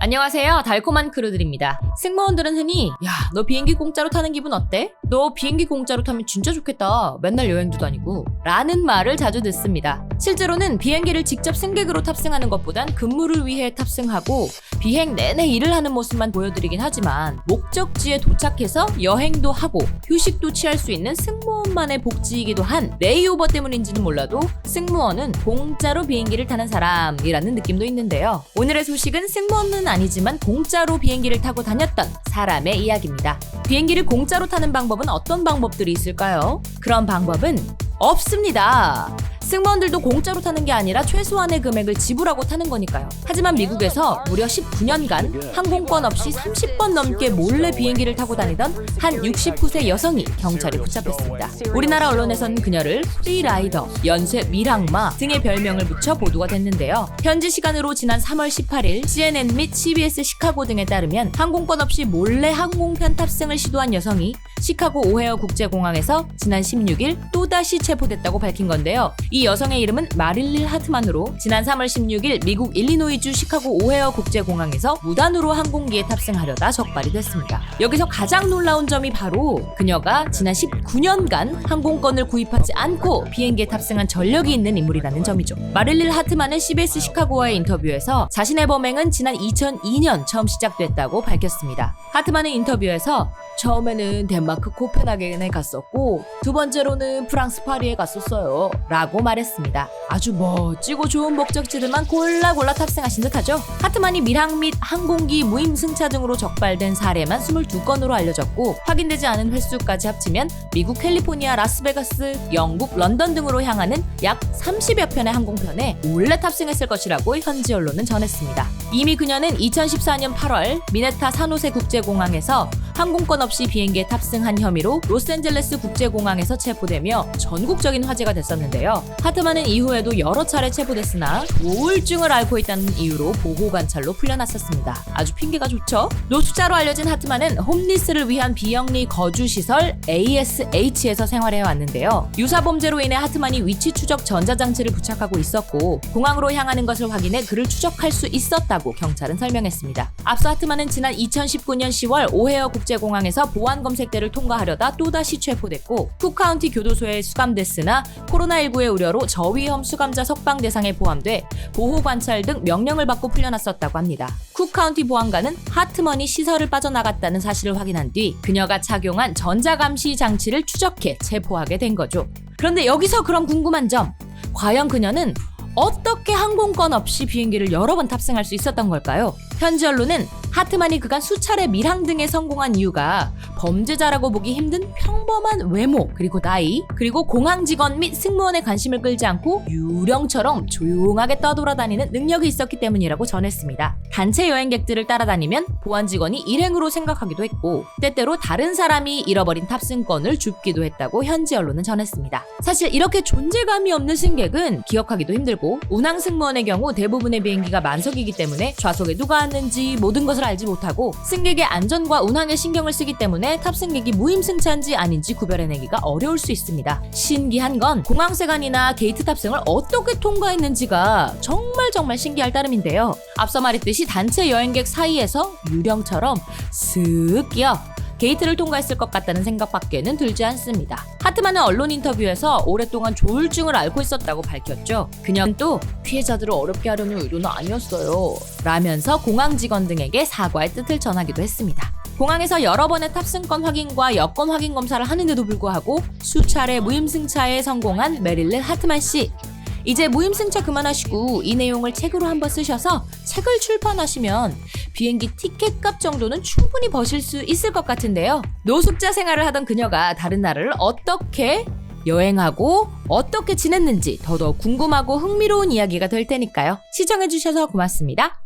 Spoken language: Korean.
안녕하세요. 달콤한 크루들입니다. 승무원들은 흔히 야, 너 비행기 공짜로 타는 기분 어때? 너 비행기 공짜로 타면 진짜 좋겠다. 맨날 여행도 다니고 라는 말을 자주 듣습니다. 실제로는 비행기를 직접 승객으로 탑승하는 것보단 근무를 위해 탑승하고 비행 내내 일을 하는 모습만 보여드리긴 하지만 목적지에 도착해서 여행도 하고 휴식도 취할 수 있는 승무원만의 복지이기도 한 레이오버 때문인지는 몰라도 승무원은 공짜로 비행기를 타는 사람이라는 느낌도 있는데요. 오늘의 소식은 승무원은 아니지만 공짜로 비행기를 타고 다녔던 사람의 이야기입니다. 비행기를 공짜로 타는 방법은 어떤 방법들이 있을까요? 그런 방법은 없습니다. 승무원들도 공짜로 타는 게 아니라 최소한의 금액을 지불하고 타는 거니까요. 하지만 미국에서 무려 19년간 항공권 없이 30번 넘게 몰래 비행기를 타고 다니던 한 69세 여성이 경찰에 붙잡혔습니다. 우리나라 언론에서는 그녀를 프리라이더, 연쇄 밀항마 등의 별명을 붙여 보도가 됐는데요. 현지 시간으로 지난 3월 18일 CNN 및 CBS 시카고 등에 따르면 항공권 없이 몰래 항공편 탑승을 시도한 여성이 시카고 오헤어 국제공항에서 지난 16일 또다시 체포됐다고 밝힌 건데요. 이 여성의 이름은 마릴릴 하트만으로 지난 3월 16일 미국 일리노이주 시카고 오헤어 국제공항에서 무단으로 항공기에 탑승하려다 적발이 됐습니다. 여기서 가장 놀라운 점이 바로 그녀가 지난 19년간 항공권을 구입하지 않고 비행기에 탑승한 전력이 있는 인물이라는 점이죠. 마릴릴 하트만은 CBS 시카고와의 인터뷰에서 자신의 범행은 지난 2002년 처음 시작됐다고 밝혔습니다. 하트만은 인터뷰에서 처음에는 덴마크 코펜하겐에 갔었고 두 번째로는 프랑스 파리에 갔었어요 라고 말했습니다. 아주 멋지고 좋은 목적지들만 골라 탑승하신 듯하죠. 하트만이 밀항 및 항공기 무임승차 등으로 적발된 사례만 22건으로 알려졌고 확인되지 않은 횟수까지 합치면 미국 캘리포니아 라스베가스, 영국 런던 등으로 향하는 약 30여 편의 항공편에 몰래 탑승했을 것이라고 현지 언론은 전했습니다. 이미 그녀는 2014년 8월 미네타 산호세 국제공항에서 항공권 없이 비행기에 탑승한 혐의로 로스앤젤레스 국제공항에서 체포되며 전국적인 화제가 됐었는데요. 하트만은 이후에도 여러 차례 체포됐으나 우울증을 앓고 있다는 이유로 보호관찰로 풀려났었습니다. 아주 핑계가 좋죠? 노숙자로 알려진 하트만은 홈리스를 위한 비영리 거주시설 ASH에서 생활해왔는데요. 유사범죄로 인해 하트만이 위치 추적 전자장치를 부착하고 있었고 공항으로 향하는 것을 확인해 그를 추적할 수 있었다고 경찰은 설명했습니다. 앞서 하트만은 지난 2019년 10월 오헤어 국제공항에서 보안 검색대를 통과하려다 또다시 체포됐고 쿡카운티 교도소에 수감됐으나 코로나19의 우려로 저위험 수감자 석방 대상에 포함돼 보호관찰 등 명령을 받고 풀려났었다고 합니다. 쿡카운티 보안관은 하트먼이 시설을 빠져나갔다는 사실을 확인한 뒤 그녀가 착용한 전자감시 장치를 추적해 체포하게 된 거죠. 그런데 여기서 그럼 궁금한 점, 과연 그녀는 어떻게 항공권 없이 비행기를 여러 번 탑승할 수 있었던 걸까요? 현지 언론은 하트만이 그간 수차례 밀항 등에 성공한 이유가 범죄자라고 보기 힘든 평범한 외모, 그리고 나이, 그리고 공항 직원 및 승무원의 관심을 끌지 않고 유령처럼 조용하게 떠돌아다니는 능력이 있었기 때문이라고 전했습니다. 단체 여행객들을 따라다니면 보안 직원이 일행으로 생각하기도 했고 때때로 다른 사람이 잃어버린 탑승권을 줍기도 했다고 현지 언론은 전했습니다. 사실 이렇게 존재감이 없는 승객은 기억하기도 힘들고 운항 승무원의 경우 대부분의 비행기가 만석이기 때문에 좌석에 누가 앉는지 모든 것을 알지 못하고 승객의 안전과 운항에 신경을 쓰기 때문에 탑승객이 무임승차인지 아닌지 구별해내기가 어려울 수 있습니다. 신기한 건 공항세관이나 게이트 탑승을 어떻게 통과했는지가 정말 신기할 따름인데요. 앞서 말했듯이 단체 여행객 사이에서 유령처럼 쓱 끼어 게이트를 통과했을 것 같다는 생각밖에는 들지 않습니다. 하트만은 언론 인터뷰에서 오랫동안 조울증을 앓고 있었다고 밝혔죠. 그녀는 또 피해자들을 어렵게 하려는 의도는 아니었어요 라면서 공항 직원 등에게 사과의 뜻을 전하기도 했습니다. 공항에서 여러 번의 탑승권 확인과 여권 확인 검사를 하는데도 불구하고 수차례 무임승차에 성공한 메릴린 하트만 씨. 이제 무임승차 그만하시고 이 내용을 책으로 한번 쓰셔서 책을 출판하시면 비행기 티켓값 정도는 충분히 버실 수 있을 것 같은데요. 노숙자 생활을 하던 그녀가 다른 나라를 어떻게 여행하고 어떻게 지냈는지 더더욱 궁금하고 흥미로운 이야기가 될 테니까요. 시청해주셔서 고맙습니다.